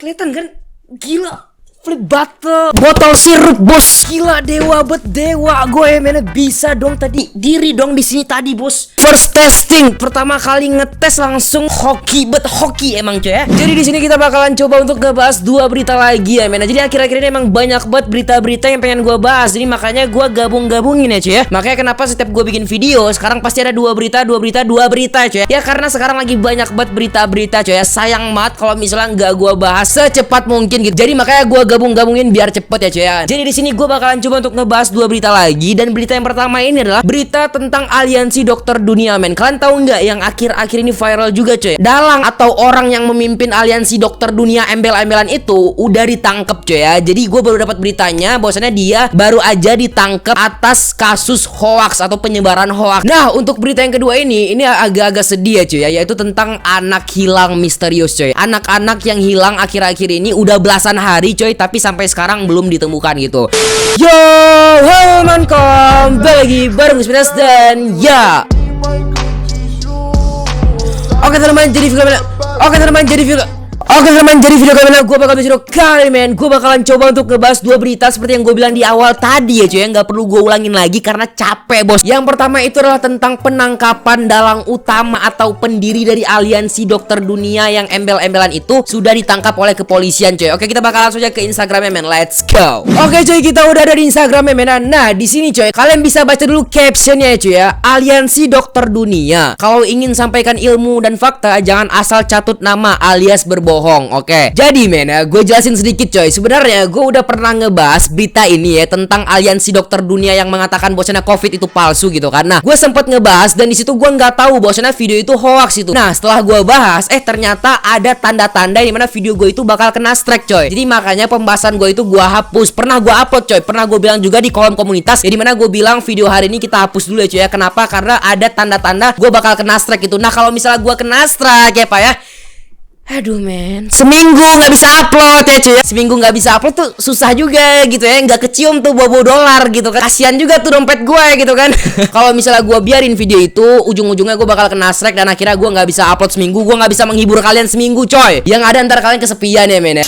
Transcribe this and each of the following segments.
Kelihatan kan? Gila. Flip botol sirup bos, gila dewa bet dewa gue men, bisa dong tadi diri dong di sini tadi bos. First testing, pertama kali ngetes langsung hoki emang coy ya. Jadi di sini kita bakalan coba untuk ngebahas 2 berita lagi ya men. Jadi akhir-akhir ini emang banyak banget berita-berita yang pengen gue bahas, jadi makanya gue gabung-gabungin ya coy ya. Makanya kenapa setiap gue bikin video sekarang pasti ada 2 berita coy ya, karena sekarang lagi banyak banget berita-berita coy ya. Sayang banget kalau misalnya nggak gue bahas secepat mungkin gitu. Jadi makanya gue gabungin biar cepet ya coy ya. Jadi di sini gue bakalan coba untuk ngebahas 2 berita lagi, dan berita yang pertama ini adalah berita tentang aliansi dokter dunia men. Kalian tahu nggak yang akhir-akhir ini viral juga coy? Dalang atau orang yang memimpin aliansi dokter dunia embel-embelan itu udah ditangkep coy ya. Jadi gue baru dapat beritanya bahwasannya dia baru aja ditangkep atas kasus hoax atau penyebaran hoax. Nah untuk berita yang kedua ini agak-agak sedih ya coy ya, yaitu tentang anak hilang misterius coy. Anak-anak yang hilang akhir-akhir ini udah belasan hari coy, tapi sampai sekarang belum ditemukan gitu. Yo, halo man, kembali lagi bareng Spinach dan ya. Oke teman-teman, jadi video kali ini gue bakal gue bakalan coba untuk ngebahas 2 berita seperti yang gue bilang di awal tadi ya cuy ya. Nggak perlu gue ulangin lagi karena capek bos. Yang pertama itu adalah tentang penangkapan dalang utama atau pendiri dari aliansi dokter dunia yang embel-embelan itu sudah ditangkap oleh kepolisian cuy. Oke, kita bakal langsung aja ke Instagramnya men, let's go. Oke cuy, kita udah ada di Instagramnya men. Nah di sini cuy, kalian bisa baca dulu captionnya ya cuy ya. Aliansi dokter dunia, kalau ingin sampaikan ilmu dan fakta jangan asal catut nama alias berbohong. Oke, jadi men ya, gue jelasin sedikit coy. Sebenarnya gue udah pernah ngebahas berita ini ya tentang aliansi dokter dunia yang mengatakan bahwasanya COVID itu palsu gitu kan. Nah gue sempet ngebahas dan disitu gue nggak tahu bahwasanya video itu hoax itu. Nah setelah gue bahas, ternyata ada tanda-tanda dimana video gue itu bakal kena strike coy. Jadi makanya pembahasan gue itu gue hapus. Pernah gue upload coy, pernah gue bilang juga di kolom komunitas. Jadi mana gue bilang video hari ini kita hapus dulu ya coy ya. Kenapa? Karena ada tanda-tanda gue bakal kena strike itu. Nah kalau misalnya gue kena strike ya pak ya, aduh men, seminggu nggak bisa upload ya cuy ya. Seminggu nggak bisa upload tuh susah juga gitu ya. Nggak kecium tuh bobo dolar gitu kan. Kasian juga tuh dompet gue gitu kan. Kalau misalnya gue biarin video itu, ujung-ujungnya gue bakal kena strike dan akhirnya gue nggak bisa upload seminggu. Gue nggak bisa menghibur kalian seminggu coy. Yang ada ntar kalian kesepian ya men ya.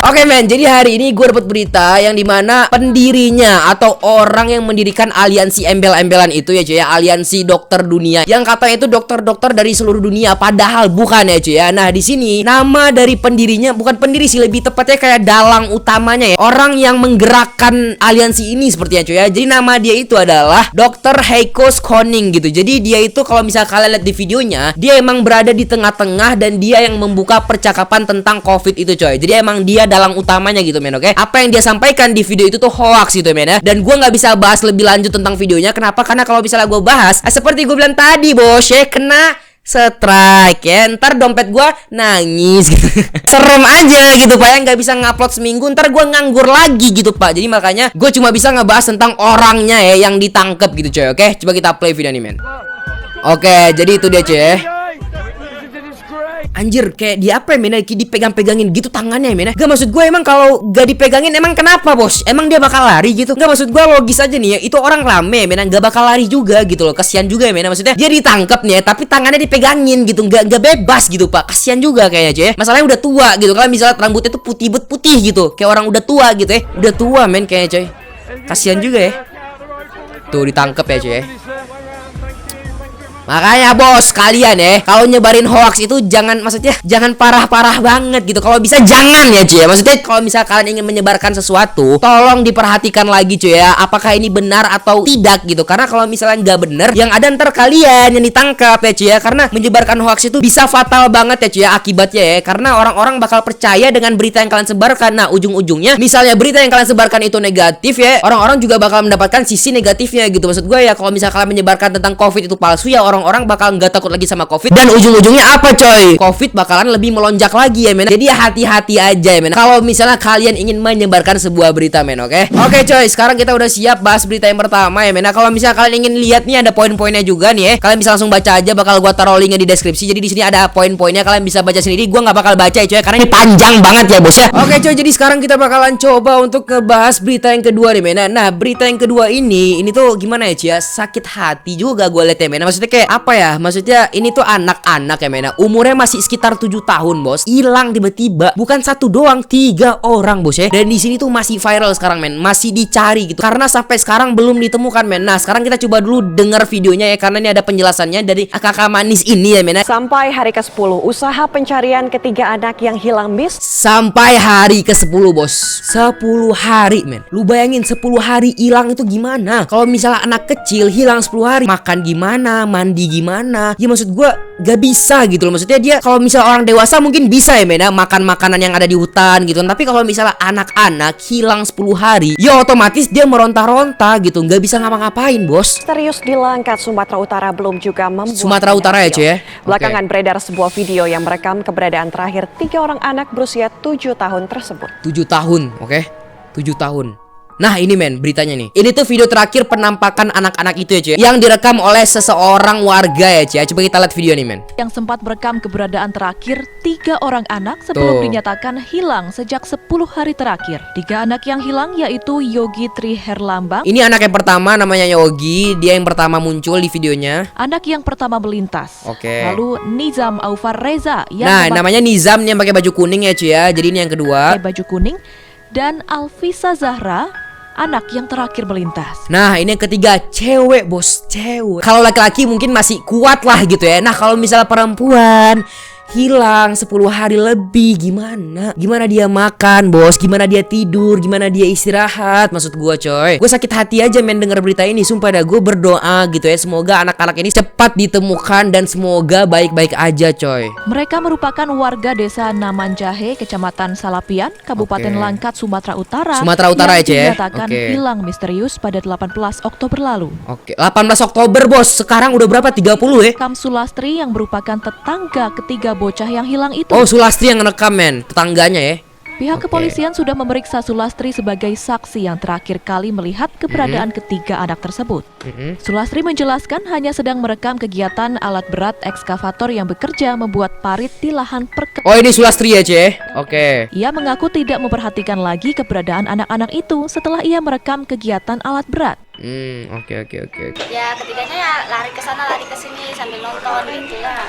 Oke men, jadi hari ini gue dapet berita yang dimana pendirinya atau orang yang mendirikan aliansi embel-embelan itu ya cuy ya, aliansi dokter dunia, yang katanya itu dokter-dokter dari seluruh dunia, padahal bukan ya cuy ya. Nah di sini nama dari pendirinya, bukan pendiri sih, lebih tepatnya kayak dalang utamanya ya, orang yang menggerakkan aliansi ini sepertinya cuy ya. Jadi nama dia itu adalah Dr. Heiko Schönning gitu. Jadi dia itu kalau misalnya kalian lihat di videonya, dia emang berada di tengah-tengah dan dia yang membuka percakapan tentang COVID itu coy. Jadi emang dia dalang utamanya gitu men, oke. Apa yang dia sampaikan di video itu tuh hoax gitu men ya. Dan gue nggak bisa bahas lebih lanjut tentang videonya. Kenapa? Karena kalau misalnya gue bahas, seperti gue bilang tadi bos ya, kena strike ya, ntar dompet gue nangis gitu. Serem aja gitu pak ya, nggak bisa ngupload seminggu, ntar gue nganggur lagi gitu pak. Jadi makanya gue cuma bisa ngebahas tentang orangnya ya yang ditangkap gitu coy. Oke, coba kita play video nih men. Oke, jadi itu dia coy. Anjir, kayak di apa ya men, dipegang-pegangin gitu tangannya ya men. Gak, maksud gue emang kalau gak dipegangin emang kenapa bos? Emang dia bakal lari gitu? Gak, maksud gue logis aja nih ya, itu orang rame men, gak bakal lari juga gitu loh. Kasian juga ya men, maksudnya dia ditangkap nih ya, tapi tangannya dipegangin gitu, gak bebas gitu pak. Kasian juga kayaknya cuy ya. Masalahnya udah tua gitu. Kalau misalnya rambutnya tuh putih gitu, kayak orang udah tua gitu ya. Udah tua men kayaknya coy. Kasian juga ya. Tuh ditangkap ya cuy ya. Makanya bos, kalian ya kalau nyebarin hoax itu jangan, maksudnya jangan parah-parah banget gitu. Kalau bisa jangan ya cuy ya. Maksudnya kalau misal kalian ingin menyebarkan sesuatu, tolong diperhatikan lagi cuy ya, apakah ini benar atau tidak gitu. Karena kalau misalnya nggak benar, yang ada ntar kalian yang ditangkap ya cuy ya. Karena menyebarkan hoax itu bisa fatal banget ya cuy ya akibatnya ya. Karena orang-orang bakal percaya dengan berita yang kalian sebarkan. Nah ujung-ujungnya misalnya berita yang kalian sebarkan itu negatif ya, orang-orang juga bakal mendapatkan sisi negatifnya gitu. Maksud gue ya, kalau misalnya kalian menyebarkan tentang COVID itu palsu ya, orang-orang bakal nggak takut lagi sama COVID, dan ujung-ujungnya apa coy? COVID bakalan lebih melonjak lagi ya men. Jadi hati-hati aja ya men, kalau misalnya kalian ingin menyebarkan sebuah berita men, oke? Oke coy, sekarang kita udah siap bahas berita yang pertama ya men. Nah kalau misalnya kalian ingin lihat nih ada poin-poinnya juga nih ya, kalian bisa langsung baca aja, bakal gua taruh linknya di deskripsi. Jadi di sini ada poin-poinnya, kalian bisa baca sendiri. Gua nggak bakal baca ya coy, karena ini panjang banget ya bos ya. Oke coy, jadi sekarang kita bakalan coba untuk ngebahas berita yang kedua nih men. Nah berita yang kedua ini tuh gimana ya cuy ya, sakit hati juga gue liat ya men. Maksudnya kayak kayak apa ya, maksudnya ini tuh anak-anak ya men, umurnya masih sekitar 7 tahun bos, hilang tiba-tiba. Bukan satu doang, 3 orang bos ya. Dan di sini tuh masih viral sekarang men, masih dicari gitu karena sampai sekarang belum ditemukan men. Nah sekarang kita coba dulu dengar videonya ya, karena ini ada penjelasannya dari kakak manis ini ya men. Sampai hari ke-10 usaha pencarian ketiga anak yang hilang sampai hari ke-10 bos. 10 hari men, lu bayangin 10 hari hilang itu gimana. Kalau misalnya anak kecil hilang 10 hari, makan gimana, mandi gimana, ya maksud gua gak bisa gitu loh. Maksudnya dia kalau misalnya orang dewasa mungkin bisa ya men, makan makanan yang ada di hutan gitu. Tapi kalau misalnya anak-anak hilang 10 hari, ya otomatis dia meronta-ronta gitu, gak bisa ngapa-ngapain bos. Misterius di Langkat, Sumatera Utara belum juga membuat Sumatera Utara ya cuy ya. Belakangan beredar sebuah video yang merekam keberadaan terakhir 3 orang anak berusia 7 tahun tersebut. 7 tahun, oke? 7 tahun. Nah ini men beritanya nih. Ini tuh video terakhir penampakan anak-anak itu ya cuy, yang direkam oleh seseorang warga ya cuy. Coba kita lihat video nih men. Yang sempat merekam keberadaan terakhir 3 orang anak sebelum dinyatakan hilang sejak 10 hari terakhir. 3 anak yang hilang yaitu Yogi Tri Herlambang. Ini anak yang pertama namanya Yogi, dia yang pertama muncul di videonya. Anak yang pertama melintas. Oke. Lalu Nizam Aufar Reza yang nah namanya Nizam yang pakai baju kuning ya cuy ya. Jadi ini yang kedua. pakai baju kuning. Dan Alvisa Zahra, anak yang terakhir melintas. Nah ini yang ketiga, cewek bos, cewek. Kalau laki-laki mungkin masih kuat lah gitu ya. Nah kalau misalnya perempuan hilang 10 hari lebih, gimana? Gimana dia makan bos? Gimana dia tidur? Gimana dia istirahat? Maksud gue coy, gue sakit hati aja men denger berita ini. Sumpah dah, gue berdoa gitu ya, semoga anak-anak ini cepat ditemukan dan semoga baik-baik aja coy. Mereka merupakan warga desa Namanjahe, Kecamatan Salapian, Kabupaten Langkat, Sumatera Utara. Sumatera Utara ya cuy ya. Dinyatakan hilang misterius pada 18 Oktober lalu. Oke, 18 Oktober bos. Sekarang udah berapa? 30 ya? Kam Sulastri yang merupakan tetangga ketiga bocah yang hilang itu. Oh Sulastri yang ngerekam men, tetangganya ya. Pihak kepolisian sudah memeriksa Sulastri sebagai saksi yang terakhir kali melihat keberadaan ketiga anak tersebut. Sulastri menjelaskan hanya sedang merekam kegiatan alat berat ekskavator yang bekerja membuat parit di lahan perkebunan. Oh ini Sulastri ya cuy. Oke. Ia mengaku tidak memperhatikan lagi keberadaan anak-anak itu setelah ia merekam kegiatan alat berat. Oke. Ya ketiganya ya lari ke sana lari ke sini sambil nonton gitu lah.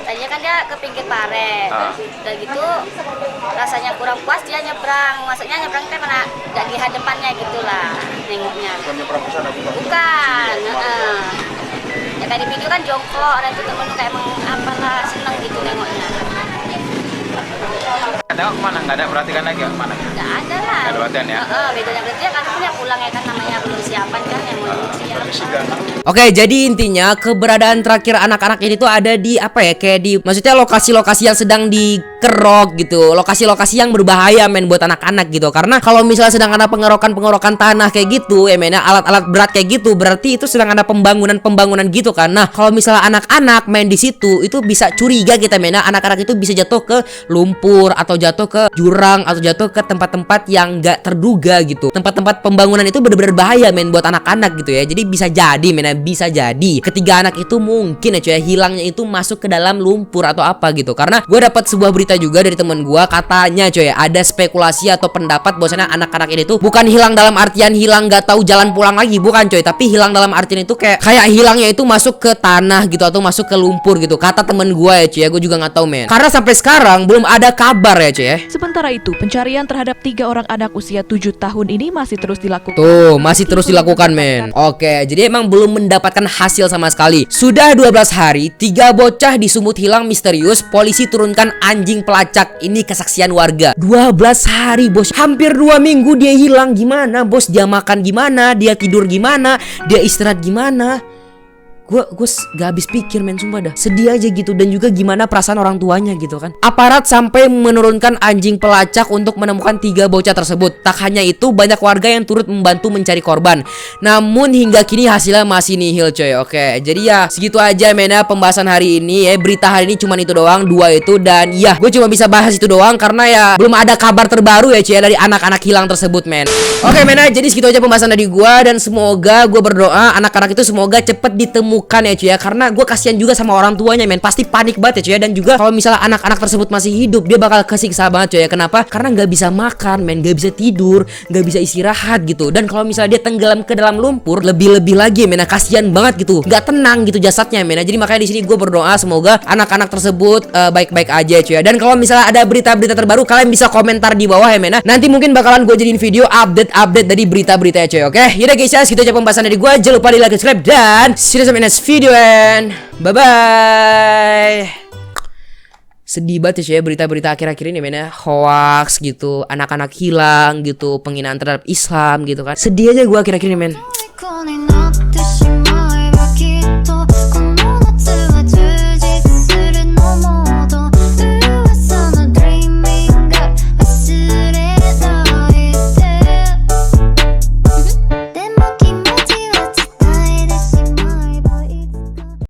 Tadinya kan dia ke pinggir paret. Udah gitu rasanya kurang puas dia nyebrang. Maksudnya nyebrang teh mana gak di hadapannya gitulah nengoknya. Bukan nyebrang ke sana bukan. Ya kayak di video kan jongkok, orang itu temen kayak apalah seneng gitu nengoknya. Tengok kemana? Nggak ada perhatikan lagi kemana? Nggak ada lah. Nggak ada perhatian ya? Bedanya berarti ya kan punya pulang ya kan namanya belum disiapkan kan yang mau siap. Oke, jadi intinya keberadaan terakhir anak-anak ini tuh ada di apa ya? Kayak di maksudnya lokasi-lokasi yang sedang dikerok gitu. Lokasi-lokasi yang berbahaya men buat anak-anak gitu. Karena kalau misalnya sedang ada pengerokan tanah kayak gitu, ya men, alat-alat berat kayak gitu, berarti itu sedang ada pembangunan gitu kan. Nah, kalau misalnya anak-anak main di situ itu bisa curiga kita men, anak-anak itu bisa jatuh ke lumpur atau jatuh ke jurang atau jatuh ke tempat-tempat yang gak terduga gitu. Tempat-tempat pembangunan itu bener-bener bahaya men buat anak-anak gitu ya. Jadi bisa jadi men, bisa jadi ketiga anak itu mungkin ya cuy hilangnya itu masuk ke dalam lumpur atau apa gitu. Karena gue dapat sebuah berita juga dari temen gue, katanya cuy ada spekulasi atau pendapat bahwasanya anak-anak ini tuh bukan hilang dalam artian hilang gak tahu jalan pulang lagi, bukan cuy, tapi hilang dalam artian itu kayak hilangnya itu masuk ke tanah gitu atau masuk ke lumpur gitu. Kata temen gue ya cuy ya, gue juga gak tahu men. Karena sampai sekarang belum ada kabar ya cuy ya. Sementara itu, pencarian terhadap 3 orang anak usia 7 tahun ini masih terus dilakukan. Tuh, masih terus dilakukan men. Oke, jadi emang belum mendapatkan hasil sama sekali. Sudah 12 hari, 3 bocah di Sumut hilang misterius. Polisi turunkan anjing pelacak. Ini kesaksian warga. 12 hari bos, hampir 2 minggu dia hilang. Gimana bos? Dia makan gimana? Dia tidur gimana? Dia istirahat gimana? Gue gak habis pikir men, sumpah dah. Sedih aja gitu. Dan juga gimana perasaan orang tuanya gitu kan. Aparat sampai menurunkan anjing pelacak untuk menemukan 3 bocah tersebut. Tak hanya itu, banyak warga yang turut membantu mencari korban. Namun hingga kini hasilnya masih nihil coy. Oke, jadi ya segitu aja men ya pembahasan hari ini ya. Berita hari ini cuma itu doang, 2 itu. Dan ya gue cuma bisa bahas itu doang karena ya belum ada kabar terbaru ya cuy dari anak-anak hilang tersebut men. Oke men ya, jadi segitu aja pembahasan dari gue. Dan semoga gue berdoa anak-anak itu semoga cepet ditemukan ditemukan ya cuy ya, karena gue kasihan juga sama orang tuanya men, pasti panik banget ya cuy ya. Dan juga kalau misalnya anak-anak tersebut masih hidup, dia bakal kesiksa banget cuy ya. Kenapa? Karena nggak bisa makan men, nggak bisa tidur, nggak bisa istirahat gitu. Dan kalau misalnya dia tenggelam ke dalam lumpur, lebih lagi men, kasihan banget gitu, nggak tenang gitu jasadnya men. Jadi makanya di sini gue berdoa semoga anak-anak tersebut baik-baik aja cuy ya. Dan kalau misalnya ada berita-berita terbaru, kalian bisa komentar di bawah ya men. Nanti mungkin bakalan gue jadiin video update dari berita-berita ya cuy. Oke, yaudah guys ya, segitu aja pembahasan dari gue. Jangan lupa di like, subscribe, dan see you in next video and bye bye. Sedih banget ya cuy ya berita-berita akhir-akhir ini men ya, hoax gitu, anak-anak hilang gitu, penghinaan terhadap Islam gitu kan. Sedih aja gue akhir-akhir ini men.